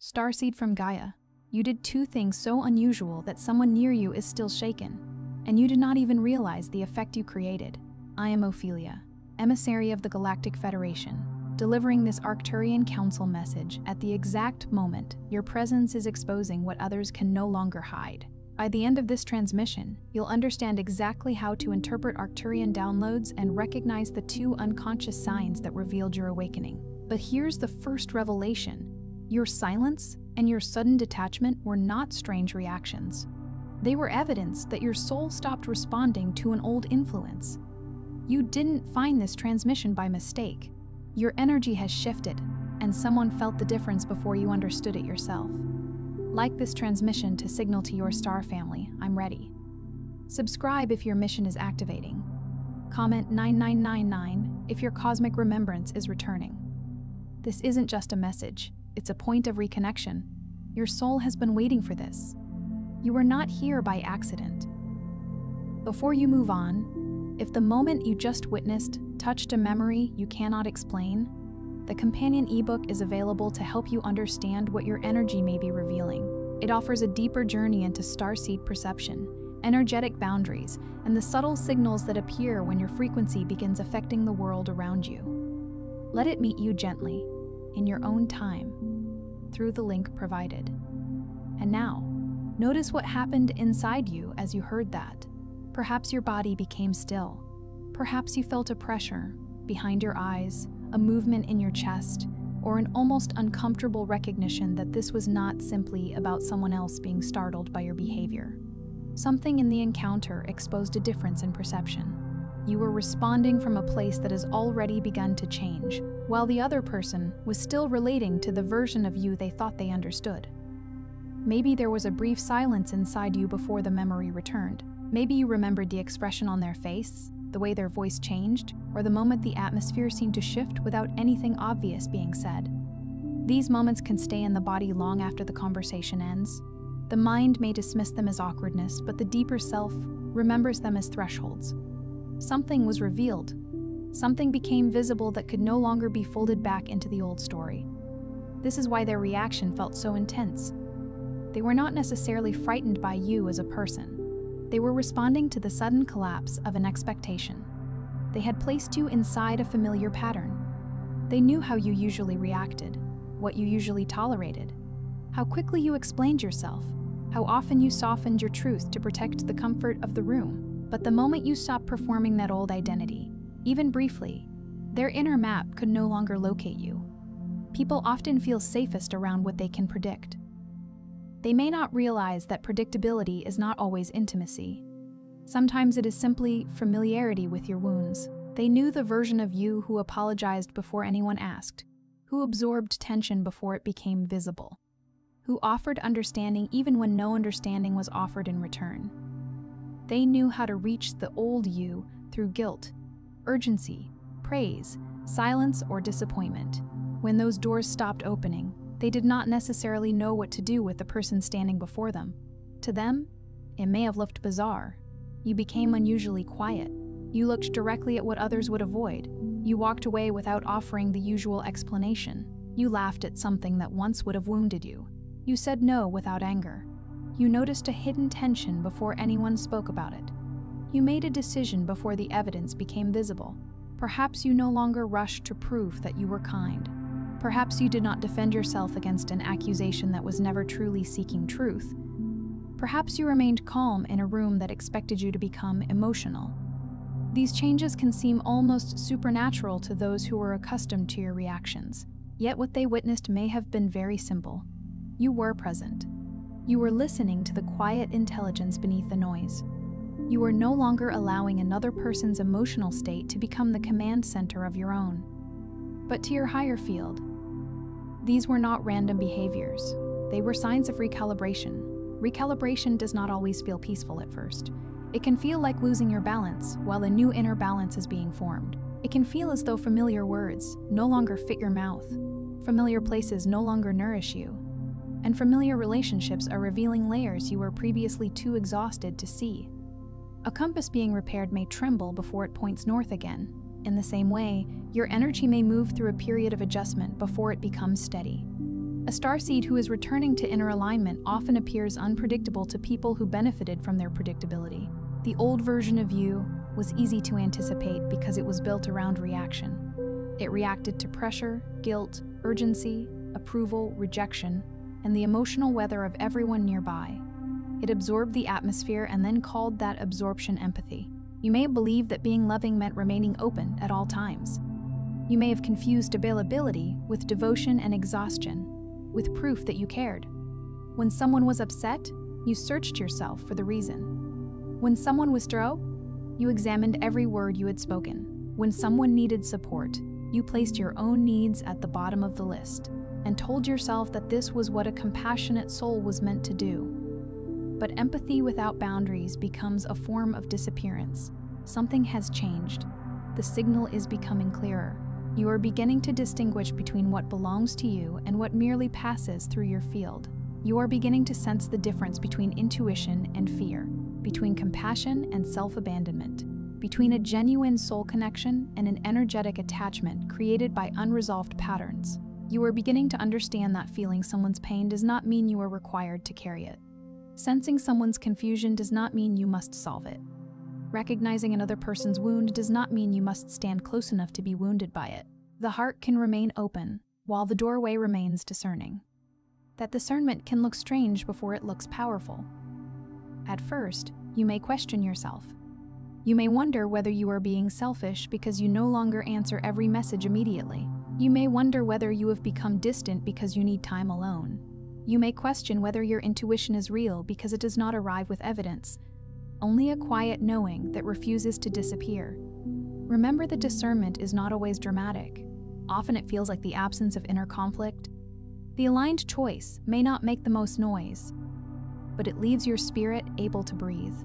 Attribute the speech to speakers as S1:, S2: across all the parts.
S1: Starseed from Gaia, you did two things so unusual that someone near you is still shaken, and you did not even realize the effect you created. I am Ophelia, emissary of the Galactic Federation, delivering this Arcturian Council message at the exact moment your presence is exposing what others can no longer hide. By the end of this transmission, you'll understand exactly how to interpret Arcturian downloads and recognize the two unconscious signs that revealed your awakening. But here's the first revelation. Your silence and your sudden detachment were not strange reactions. They were evidence that your soul stopped responding to an old influence. You didn't find this transmission by mistake. Your energy has shifted, and someone felt the difference before you understood it yourself. Like this transmission to signal to your star family, I'm ready. Subscribe if your mission is activating. Comment 9999 if your cosmic remembrance is returning. This isn't just a message, it's a point of reconnection. Your soul has been waiting for this. You are not here by accident. Before you move on, if the moment you just witnessed touched a memory you cannot explain, the companion ebook is available to help you understand what your energy may be revealing. It offers a deeper journey into starseed perception, energetic boundaries, and the subtle signals that appear when your frequency begins affecting the world around you. Let it meet you gently, in your own time, through the link provided. And now, notice what happened inside you as you heard that. Perhaps your body became still. Perhaps you felt a pressure behind your eyes, a movement in your chest, or an almost uncomfortable recognition that this was not simply about someone else being startled by your behavior. Something in the encounter exposed a difference in perception. You were responding from a place that has already begun to change, while the other person was still relating to the version of you they thought they understood. Maybe there was a brief silence inside you before the memory returned. Maybe you remembered the expression on their face, the way their voice changed, or the moment the atmosphere seemed to shift without anything obvious being said. These moments can stay in the body long after the conversation ends. The mind may dismiss them as awkwardness, but the deeper self remembers them as thresholds. Something was revealed. Something became visible that could no longer be folded back into the old story. This is why their reaction felt so intense. They were not necessarily frightened by you as a person. They were responding to the sudden collapse of an expectation. They had placed you inside a familiar pattern. They knew how you usually reacted, what you usually tolerated, how quickly you explained yourself, how often you softened your truth to protect the comfort of the room. But the moment you stopped performing that old identity, even briefly, their inner map could no longer locate you. People often feel safest around what they can predict. They may not realize that predictability is not always intimacy. Sometimes it is simply familiarity with your wounds. They knew the version of you who apologized before anyone asked, who absorbed tension before it became visible, who offered understanding even when no understanding was offered in return. They knew how to reach the old you through guilt, urgency, praise, silence, or disappointment. When those doors stopped opening, they did not necessarily know what to do with the person standing before them. To them, it may have looked bizarre. You became unusually quiet. You looked directly at what others would avoid. You walked away without offering the usual explanation. You laughed at something that once would have wounded you. You said no without anger. You noticed a hidden tension before anyone spoke about it. You made a decision before the evidence became visible. Perhaps you no longer rushed to prove that you were kind. Perhaps you did not defend yourself against an accusation that was never truly seeking truth. Perhaps you remained calm in a room that expected you to become emotional. These changes can seem almost supernatural to those who were accustomed to your reactions. Yet what they witnessed may have been very simple. You were present. You were listening to the quiet intelligence beneath the noise. You were no longer allowing another person's emotional state to become the command center of your own. But to your higher field, these were not random behaviors. They were signs of recalibration. Recalibration does not always feel peaceful at first. It can feel like losing your balance while a new inner balance is being formed. It can feel as though familiar words no longer fit your mouth, familiar places no longer nourish you, and familiar relationships are revealing layers you were previously too exhausted to see. A compass being repaired may tremble before it points north again. In the same way, your energy may move through a period of adjustment before it becomes steady. A starseed who is returning to inner alignment often appears unpredictable to people who benefited from their predictability. The old version of you was easy to anticipate because it was built around reaction. It reacted to pressure, guilt, urgency, approval, rejection, and the emotional weather of everyone nearby. It absorbed the atmosphere and then called that absorption empathy. You may have believed that being loving meant remaining open at all times. You may have confused availability with devotion and exhaustion, with proof that you cared. When someone was upset, you searched yourself for the reason. When someone was withdrawn, you examined every word you had spoken. When someone needed support, you placed your own needs at the bottom of the list and told yourself that this was what a compassionate soul was meant to do. But empathy without boundaries becomes a form of disappearance. Something has changed. The signal is becoming clearer. You are beginning to distinguish between what belongs to you and what merely passes through your field. You are beginning to sense the difference between intuition and fear, between compassion and self-abandonment, between a genuine soul connection and an energetic attachment created by unresolved patterns. You are beginning to understand that feeling someone's pain does not mean you are required to carry it. Sensing someone's confusion does not mean you must solve it. Recognizing another person's wound does not mean you must stand close enough to be wounded by it. The heart can remain open, while the doorway remains discerning. That discernment can look strange before it looks powerful. At first, you may question yourself. You may wonder whether you are being selfish because you no longer answer every message immediately. You may wonder whether you have become distant because you need time alone. You may question whether your intuition is real because it does not arrive with evidence. Only a quiet knowing that refuses to disappear. Remember that discernment is not always dramatic. Often it feels like the absence of inner conflict. The aligned choice may not make the most noise, but it leaves your spirit able to breathe.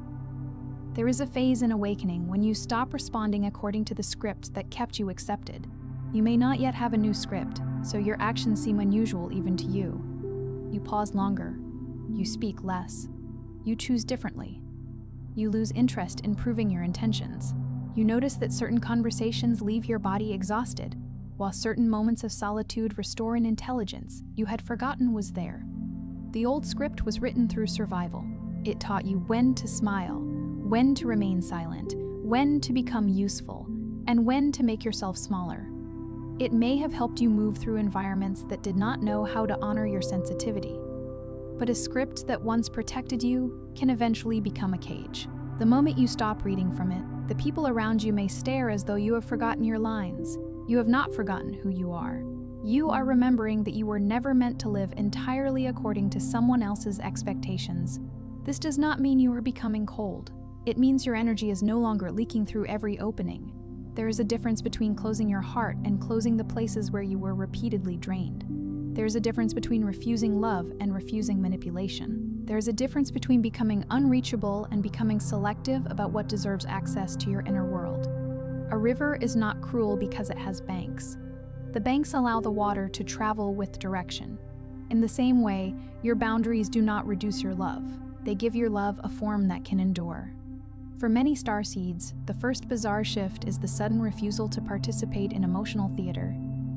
S1: There is a phase in awakening when you stop responding according to the script that kept you accepted. You may not yet have a new script, so your actions seem unusual even to you. You pause longer. You speak less. You choose differently. You lose interest in proving your intentions. You notice that certain conversations leave your body exhausted, while certain moments of solitude restore an intelligence you had forgotten was there. The old script was written through survival. It taught you when to smile, when to remain silent, when to become useful, and when to make yourself smaller. It may have helped you move through environments that did not know how to honor your sensitivity. But a script that once protected you can eventually become a cage. The moment you stop reading from it, the people around you may stare as though you have forgotten your lines. You have not forgotten who you are. You are remembering that you were never meant to live entirely according to someone else's expectations. This does not mean you are becoming cold. It means your energy is no longer leaking through every opening. There is a difference between closing your heart and closing the places where you were repeatedly drained. There is a difference between refusing love and refusing manipulation. There is a difference between becoming unreachable and becoming selective about what deserves access to your inner world. A river is not cruel because it has banks. The banks allow the water to travel with direction. In the same way, your boundaries do not reduce your love. They give your love a form that can endure. For many starseeds, the first bizarre shift is the sudden refusal to participate in emotional theater.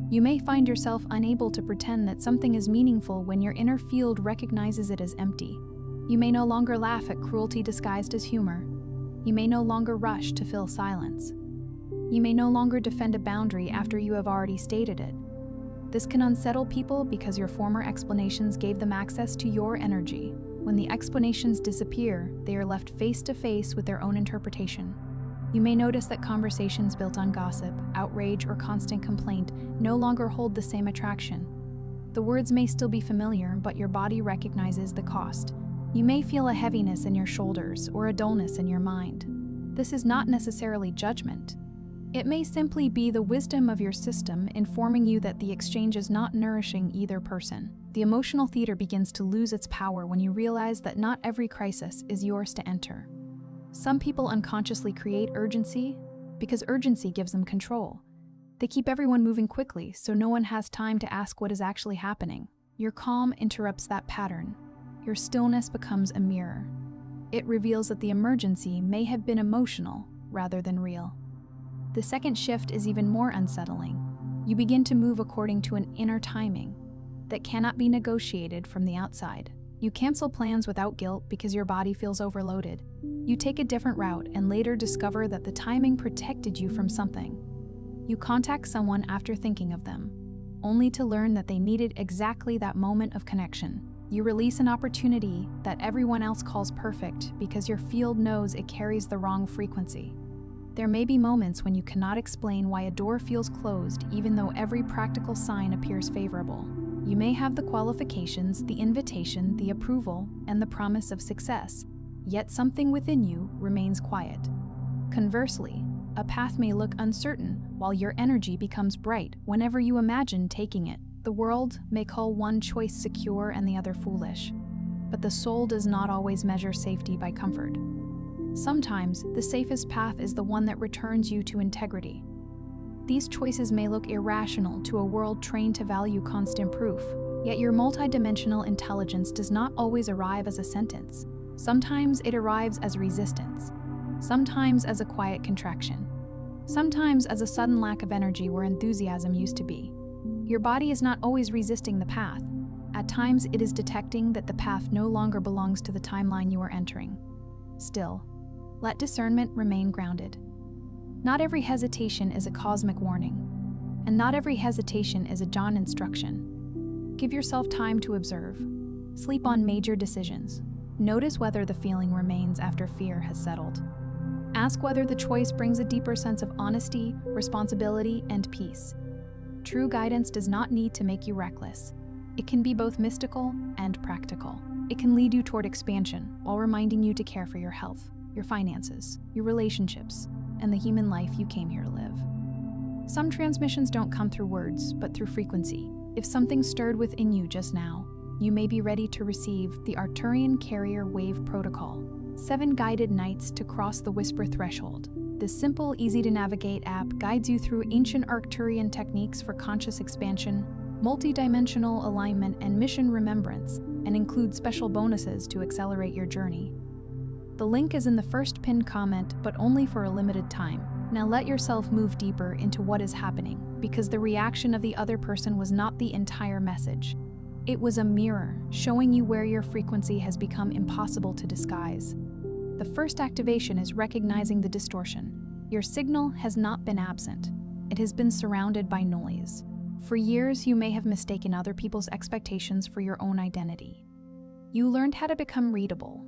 S1: You may find yourself unable to pretend that something is meaningful when your inner field recognizes it as empty. You may no longer laugh at cruelty disguised as humor. You may no longer rush to fill silence. You may no longer defend a boundary after you have already stated it. This can unsettle people because your former explanations gave them access to your energy. When the explanations disappear, they are left face to face with their own interpretation. You may notice that conversations built on gossip, outrage, or constant complaint no longer hold the same attraction. The words may still be familiar, but your body recognizes the cost. You may feel a heaviness in your shoulders or a dullness in your mind. This is not necessarily judgment. It may simply be the wisdom of your system informing you that the exchange is not nourishing either person. The emotional theater begins to lose its power when you realize that not every crisis is yours to enter. Some people unconsciously create urgency because urgency gives them control. They keep everyone moving quickly so no one has time to ask what is actually happening. Your calm interrupts that pattern. Your stillness becomes a mirror. It reveals that the emergency may have been emotional rather than real. The second shift is even more unsettling. You begin to move according to an inner timing. that cannot be negotiated from the outside. You cancel plans without guilt because your body feels overloaded. You take a different route and later discover that the timing protected you from something. You contact someone after thinking of them, only to learn that they needed exactly that moment of connection. You release an opportunity that everyone else calls perfect because your field knows it carries the wrong frequency. There may be moments when you cannot explain why a door feels closed even though every practical sign appears favorable. You may have the qualifications, the invitation, the approval, and the promise of success, yet something within you remains quiet. Conversely, a path may look uncertain while your energy becomes bright whenever you imagine taking it. The world may call one choice secure and the other foolish, but the soul does not always measure safety by comfort. Sometimes, the safest path is the one that returns you to integrity. These choices may look irrational to a world trained to value constant proof, yet your multidimensional intelligence does not always arrive as a sentence. Sometimes it arrives as resistance, sometimes as a quiet contraction, sometimes as a sudden lack of energy where enthusiasm used to be. Your body is not always resisting the path. At times, it is detecting that the path no longer belongs to the timeline you are entering. Still, let discernment remain grounded. Not every hesitation is a cosmic warning, and not every hesitation is a dawn instruction. Give yourself time to observe. Sleep on major decisions. Notice whether the feeling remains after fear has settled. Ask whether the choice brings a deeper sense of honesty, responsibility, and peace. True guidance does not need to make you reckless. It can be both mystical and practical. It can lead you toward expansion while reminding you to care for your health, your finances, your relationships, and the human life you came here to live. Some transmissions don't come through words, but through frequency. If something stirred within you just now, you may be ready to receive the Arcturian Carrier Wave Protocol, 7 guided nights to cross the whisper threshold. This simple, easy-to-navigate app guides you through ancient Arcturian techniques for conscious expansion, multidimensional alignment, and mission remembrance, and includes special bonuses to accelerate your journey. The link is in the first pinned comment, but only for a limited time. Now let yourself move deeper into what is happening, because the reaction of the other person was not the entire message. It was a mirror, showing you where your frequency has become impossible to disguise. The first activation is recognizing the distortion. Your signal has not been absent. It has been surrounded by noise. For years, you may have mistaken other people's expectations for your own identity. You learned how to become readable,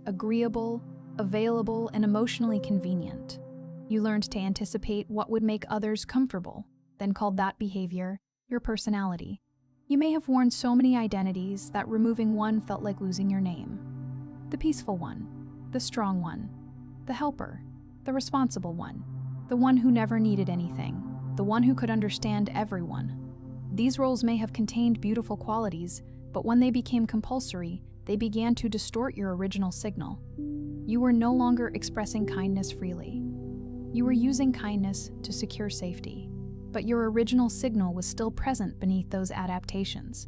S1: agreeable, available, and emotionally convenient. You learned to anticipate what would make others comfortable, then called that behavior your personality. You may have worn so many identities that removing one felt like losing your name. The peaceful one, the strong one, the helper, the responsible one, the one who never needed anything, the one who could understand everyone. These roles may have contained beautiful qualities, but when they became compulsory, they began to distort your original signal. You were no longer expressing kindness freely. You were using kindness to secure safety, but your original signal was still present beneath those adaptations.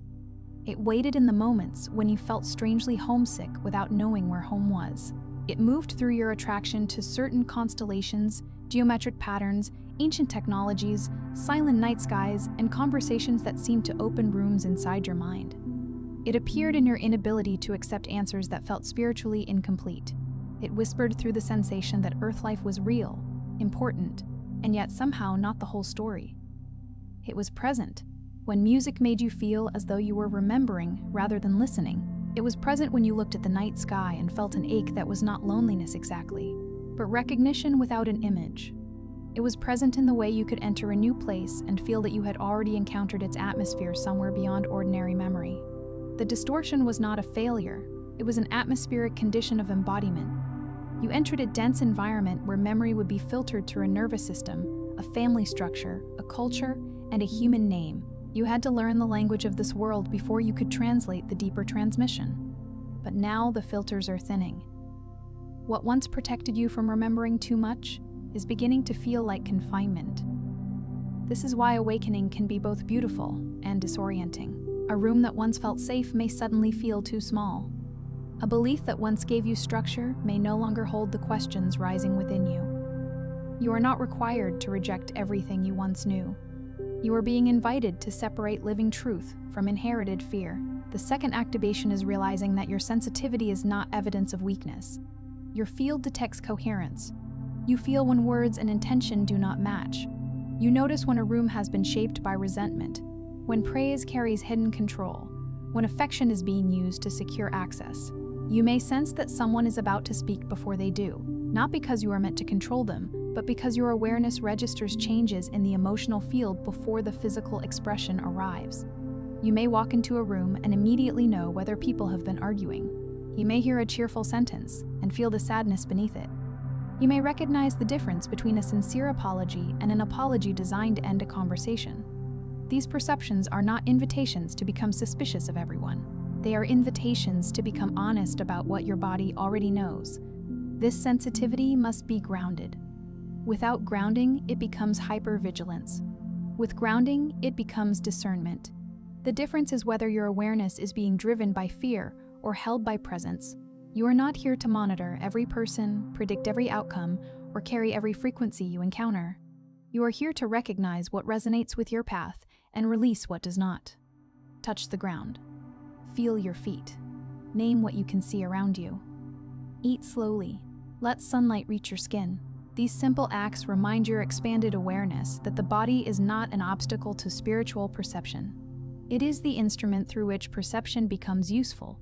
S1: It waited in the moments when you felt strangely homesick without knowing where home was. It moved through your attraction to certain constellations, geometric patterns, ancient technologies, silent night skies, and conversations that seemed to open rooms inside your mind. It appeared in your inability to accept answers that felt spiritually incomplete. It whispered through the sensation that Earth life was real, important, and yet somehow not the whole story. It was present when music made you feel as though you were remembering rather than listening. It was present when you looked at the night sky and felt an ache that was not loneliness exactly, but recognition without an image. It was present in the way you could enter a new place and feel that you had already encountered its atmosphere somewhere beyond ordinary memory. The distortion was not a failure, it was an atmospheric condition of embodiment. You entered a dense environment where memory would be filtered through a nervous system, a family structure, a culture, and a human name. You had to learn the language of this world before you could translate the deeper transmission. But now the filters are thinning. What once protected you from remembering too much is beginning to feel like confinement. This is why awakening can be both beautiful and disorienting. A room that once felt safe may suddenly feel too small. A belief that once gave you structure may no longer hold the questions rising within you. You are not required to reject everything you once knew. You are being invited to separate living truth from inherited fear. The second activation is realizing that your sensitivity is not evidence of weakness. Your field detects coherence. You feel when words and intention do not match. You notice when a room has been shaped by resentment, when praise carries hidden control, when affection is being used to secure access. You may sense that someone is about to speak before they do, not because you are meant to control them, but because your awareness registers changes in the emotional field before the physical expression arrives. You may walk into a room and immediately know whether people have been arguing. You may hear a cheerful sentence and feel the sadness beneath it. You may recognize the difference between a sincere apology and an apology designed to end a conversation. These perceptions are not invitations to become suspicious of everyone. They are invitations to become honest about what your body already knows. This sensitivity must be grounded. Without grounding, it becomes hypervigilance. With grounding, it becomes discernment. The difference is whether your awareness is being driven by fear or held by presence. You are not here to monitor every person, predict every outcome, or carry every frequency you encounter. You are here to recognize what resonates with your path and release what does not. Touch the ground. Feel your feet. Name what you can see around you. Eat slowly. Let sunlight reach your skin. These simple acts remind your expanded awareness that the body is not an obstacle to spiritual perception. It is the instrument through which perception becomes useful.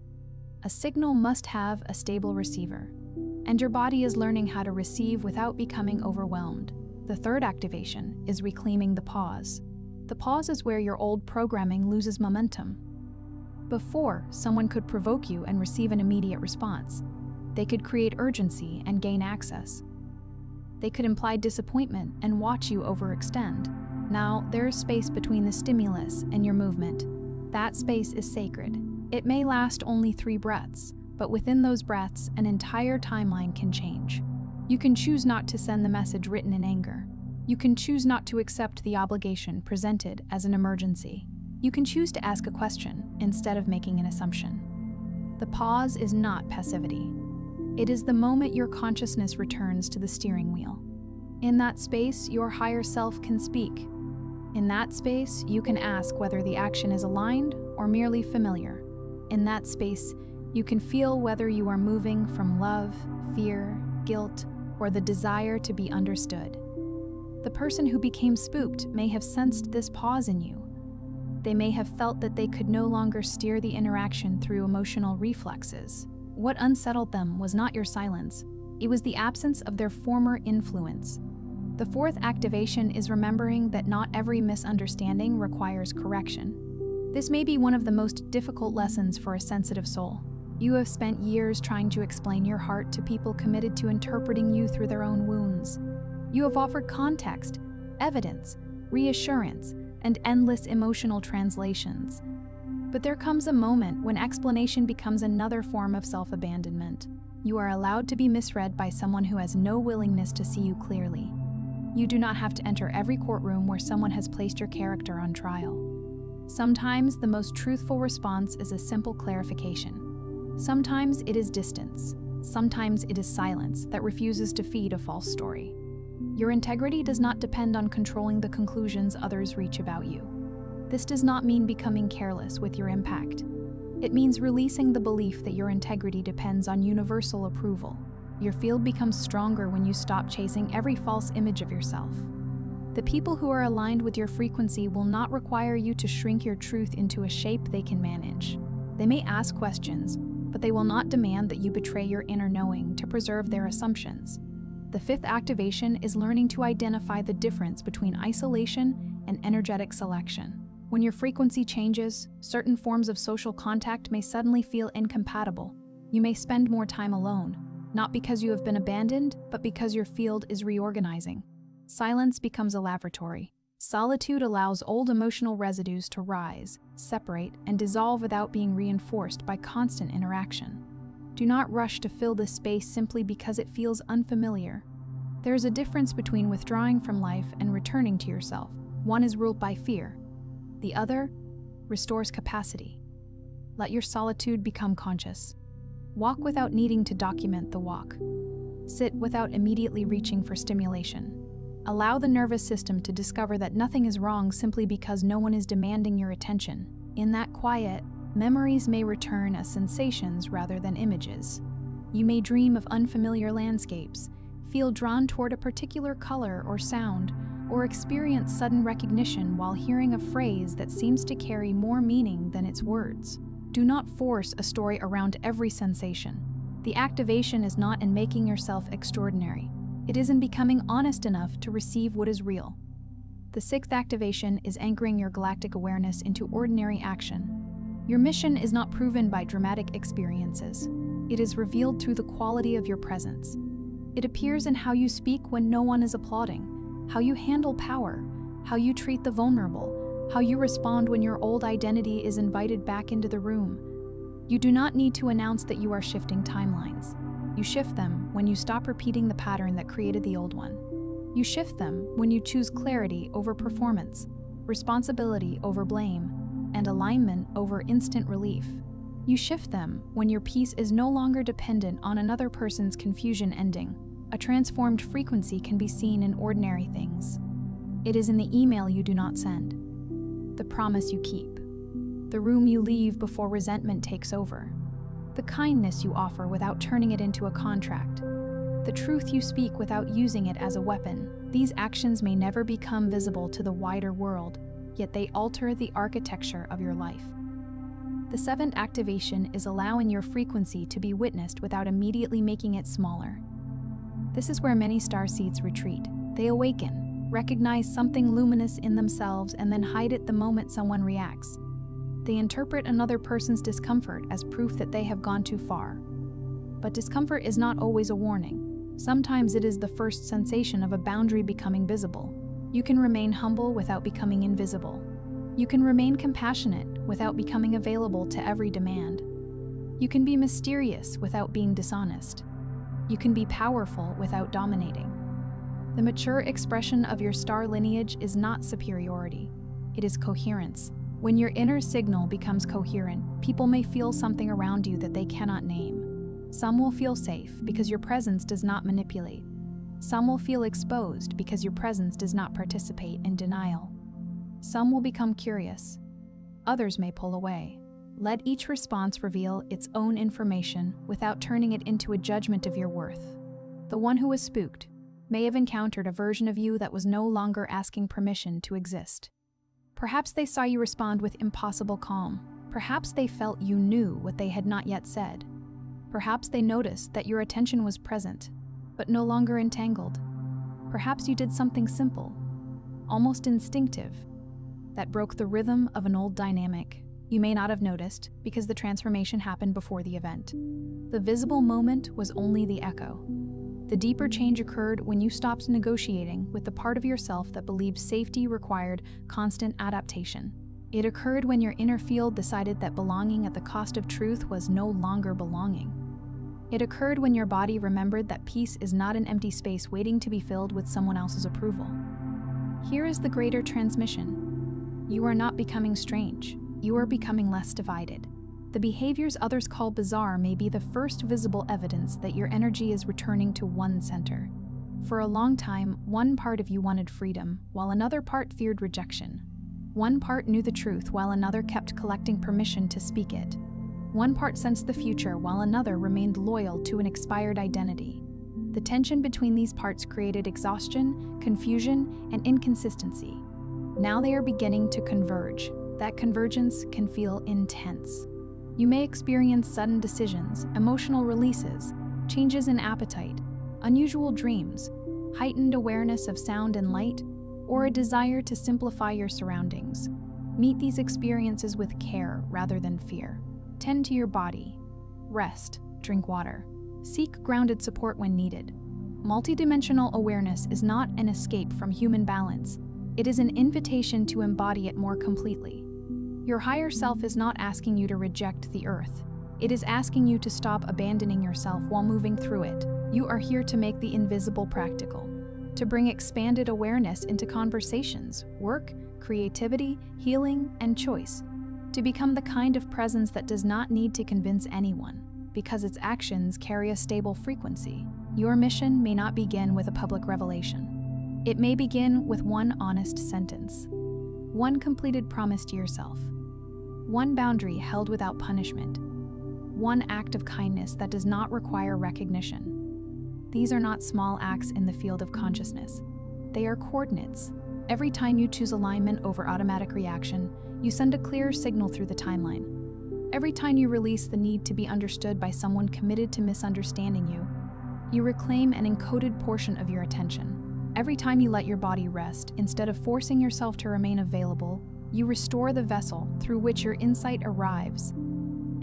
S1: A signal must have a stable receiver, and your body is learning how to receive without becoming overwhelmed. The third activation is reclaiming the pause. The pause is where your old programming loses momentum. Before, someone could provoke you and receive an immediate response. They could create urgency and gain access. They could imply disappointment and watch you overextend. Now, there is space between the stimulus and your movement. That space is sacred. It may last only 3 breaths, but within those breaths, an entire timeline can change. You can choose not to send the message written in anger. You can choose not to accept the obligation presented as an emergency. You can choose to ask a question instead of making an assumption. The pause is not passivity. It is the moment your consciousness returns to the steering wheel. In that space, your higher self can speak. In that space, you can ask whether the action is aligned or merely familiar. In that space, you can feel whether you are moving from love, fear, guilt, or the desire to be understood. The person who became spooked may have sensed this pause in you. They may have felt that they could no longer steer the interaction through emotional reflexes. What unsettled them was not your silence. It was the absence of their former influence. The fourth activation is remembering that not every misunderstanding requires correction. This may be one of the most difficult lessons for a sensitive soul. You have spent years trying to explain your heart to people committed to interpreting you through their own wounds. You have offered context, evidence, reassurance, and endless emotional translations. But there comes a moment when explanation becomes another form of self-abandonment. You are allowed to be misread by someone who has no willingness to see you clearly. You do not have to enter every courtroom where someone has placed your character on trial. Sometimes the most truthful response is a simple clarification. Sometimes it is distance. Sometimes it is silence that refuses to feed a false story. Your integrity does not depend on controlling the conclusions others reach about you. This does not mean becoming careless with your impact. It means releasing the belief that your integrity depends on universal approval. Your field becomes stronger when you stop chasing every false image of yourself. The people who are aligned with your frequency will not require you to shrink your truth into a shape they can manage. They may ask questions, but they will not demand that you betray your inner knowing to preserve their assumptions. The fifth activation is learning to identify the difference between isolation and energetic selection. When your frequency changes, certain forms of social contact may suddenly feel incompatible. You may spend more time alone, not because you have been abandoned, but because your field is reorganizing. Silence becomes a laboratory. Solitude allows old emotional residues to rise, separate, and dissolve without being reinforced by constant interaction. Do not rush to fill this space simply because it feels unfamiliar. There is a difference between withdrawing from life and returning to yourself. One is ruled by fear. The other restores capacity. Let your solitude become conscious. Walk without needing to document the walk. Sit without immediately reaching for stimulation. Allow the nervous system to discover that nothing is wrong simply because no one is demanding your attention. In that quiet, memories may return as sensations rather than images. You may dream of unfamiliar landscapes, feel drawn toward a particular color or sound, or experience sudden recognition while hearing a phrase that seems to carry more meaning than its words. Do not force a story around every sensation. The activation is not in making yourself extraordinary. It is in becoming honest enough to receive what is real. The sixth activation is anchoring your galactic awareness into ordinary action. Your mission is not proven by dramatic experiences. It is revealed through the quality of your presence. It appears in how you speak when no one is applauding, how you handle power, how you treat the vulnerable, how you respond when your old identity is invited back into the room. You do not need to announce that you are shifting timelines. You shift them when you stop repeating the pattern that created the old one. You shift them when you choose clarity over performance, responsibility over blame, and alignment over instant relief. You shift them when your peace is no longer dependent on another person's confusion ending. A transformed frequency can be seen in ordinary things. It is in the email you do not send, the promise you keep, the room you leave before resentment takes over, the kindness you offer without turning it into a contract, the truth you speak without using it as a weapon. These actions may never become visible to the wider world, yet they alter the architecture of your life. The seventh activation is allowing your frequency to be witnessed without immediately making it smaller. This is where many starseeds retreat. They awaken, recognize something luminous in themselves, and then hide it the moment someone reacts. They interpret another person's discomfort as proof that they have gone too far. But discomfort is not always a warning. Sometimes it is the first sensation of a boundary becoming visible. You can remain humble without becoming invisible. You can remain compassionate without becoming available to every demand. You can be mysterious without being dishonest. You can be powerful without dominating. The mature expression of your star lineage is not superiority. It is coherence. When your inner signal becomes coherent, people may feel something around you that they cannot name. Some will feel safe because your presence does not manipulate. Some will feel exposed because your presence does not participate in denial. Some will become curious. Others may pull away. Let each response reveal its own information without turning it into a judgment of your worth. The one who was spooked may have encountered a version of you that was no longer asking permission to exist. Perhaps they saw you respond with impossible calm. Perhaps they felt you knew what they had not yet said. Perhaps they noticed that your attention was present, but no longer entangled. Perhaps you did something simple, almost instinctive, that broke the rhythm of an old dynamic. You may not have noticed because the transformation happened before the event. The visible moment was only the echo. The deeper change occurred when you stopped negotiating with the part of yourself that believed safety required constant adaptation. It occurred when your inner field decided that belonging at the cost of truth was no longer belonging. It occurred when your body remembered that peace is not an empty space waiting to be filled with someone else's approval. Here is the greater transmission. You are not becoming strange. You are becoming less divided. The behaviors others call bizarre may be the first visible evidence that your energy is returning to one center. For a long time, one part of you wanted freedom, while another part feared rejection. One part knew the truth, while another kept collecting permission to speak it. One part sensed the future, while another remained loyal to an expired identity. The tension between these parts created exhaustion, confusion, and inconsistency. Now they are beginning to converge. That convergence can feel intense. You may experience sudden decisions, emotional releases, changes in appetite, unusual dreams, heightened awareness of sound and light, or a desire to simplify your surroundings. Meet these experiences with care rather than fear. Tend to your body. Rest, drink water. Seek grounded support when needed. Multidimensional awareness is not an escape from human balance. It is an invitation to embody it more completely. Your higher self is not asking you to reject the earth. It is asking you to stop abandoning yourself while moving through it. You are here to make the invisible practical, to bring expanded awareness into conversations, work, creativity, healing, and choice, to become the kind of presence that does not need to convince anyone, because its actions carry a stable frequency. Your mission may not begin with a public revelation. It may begin with one honest sentence, one completed promise to yourself, one boundary held without punishment, one act of kindness that does not require recognition. These are not small acts in the field of consciousness. They are coordinates. Every time you choose alignment over automatic reaction, you send a clear signal through the timeline. Every time you release the need to be understood by someone committed to misunderstanding you, you reclaim an encoded portion of your attention. Every time you let your body rest, instead of forcing yourself to remain available, you restore the vessel through which your insight arrives.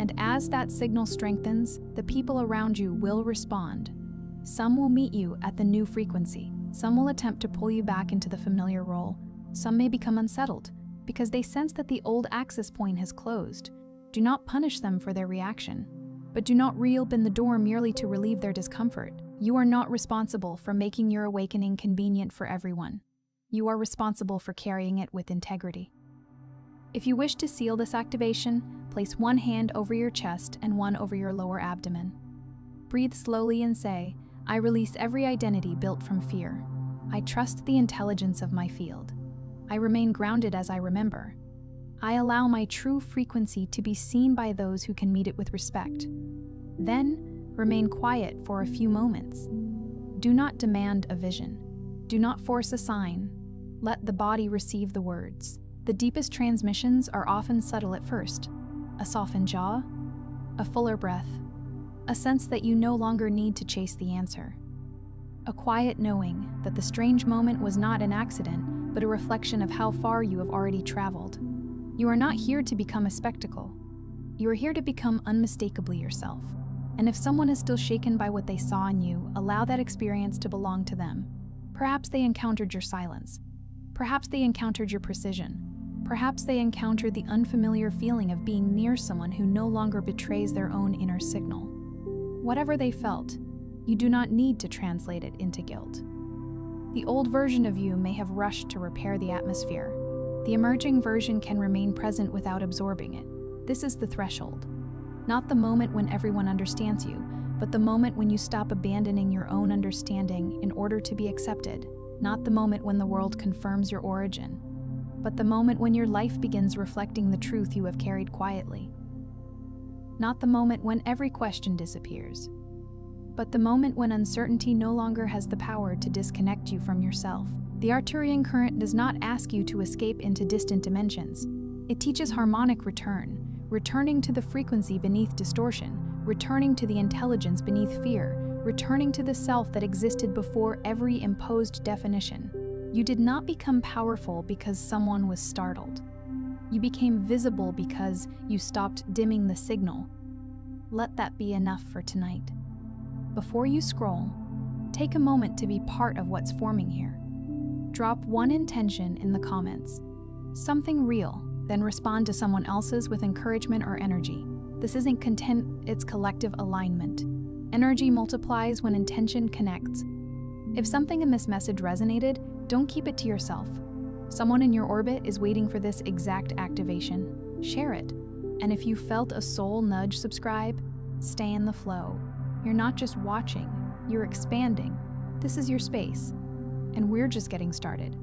S1: And as that signal strengthens, the people around you will respond. Some will meet you at the new frequency. Some will attempt to pull you back into the familiar role. Some may become unsettled because they sense that the old access point has closed. Do not punish them for their reaction, but do not reopen the door merely to relieve their discomfort. You are not responsible for making your awakening convenient for everyone. You are responsible for carrying it with integrity. If you wish to seal this activation, place one hand over your chest and one over your lower abdomen. Breathe slowly and say, I release every identity built from fear. I trust the intelligence of my field. I remain grounded as I remember. I allow my true frequency to be seen by those who can meet it with respect. Then, remain quiet for a few moments. Do not demand a vision. Do not force a sign. Let the body receive the words. The deepest transmissions are often subtle at first. A softened jaw, a fuller breath, a sense that you no longer need to chase the answer. A quiet knowing that the strange moment was not an accident, but a reflection of how far you have already traveled. You are not here to become a spectacle. You are here to become unmistakably yourself. And if someone is still shaken by what they saw in you, allow that experience to belong to them. Perhaps they encountered your silence. Perhaps they encountered your precision. Perhaps they encountered the unfamiliar feeling of being near someone who no longer betrays their own inner signal. Whatever they felt, you do not need to translate it into guilt. The old version of you may have rushed to repair the atmosphere. The emerging version can remain present without absorbing it. This is the threshold. Not the moment when everyone understands you, but the moment when you stop abandoning your own understanding in order to be accepted. Not the moment when the world confirms your origin, but the moment when your life begins reflecting the truth you have carried quietly. Not the moment when every question disappears, but the moment when uncertainty no longer has the power to disconnect you from yourself. The Arcturian current does not ask you to escape into distant dimensions. It teaches harmonic return, returning to the frequency beneath distortion, returning to the intelligence beneath fear, returning to the self that existed before every imposed definition. You did not become powerful because someone was startled. You became visible because you stopped dimming the signal. Let that be enough for tonight. Before you scroll, take a moment to be part of what's forming here. Drop one intention in the comments, something real, then respond to someone else's with encouragement or energy. This isn't content, it's collective alignment. Energy multiplies when intention connects. If something in this message resonated, don't keep it to yourself. Someone in your orbit is waiting for this exact activation. Share it. And if you felt a soul nudge, subscribe. Stay in the flow. You're not just watching, you're expanding. This is your space, and we're just getting started.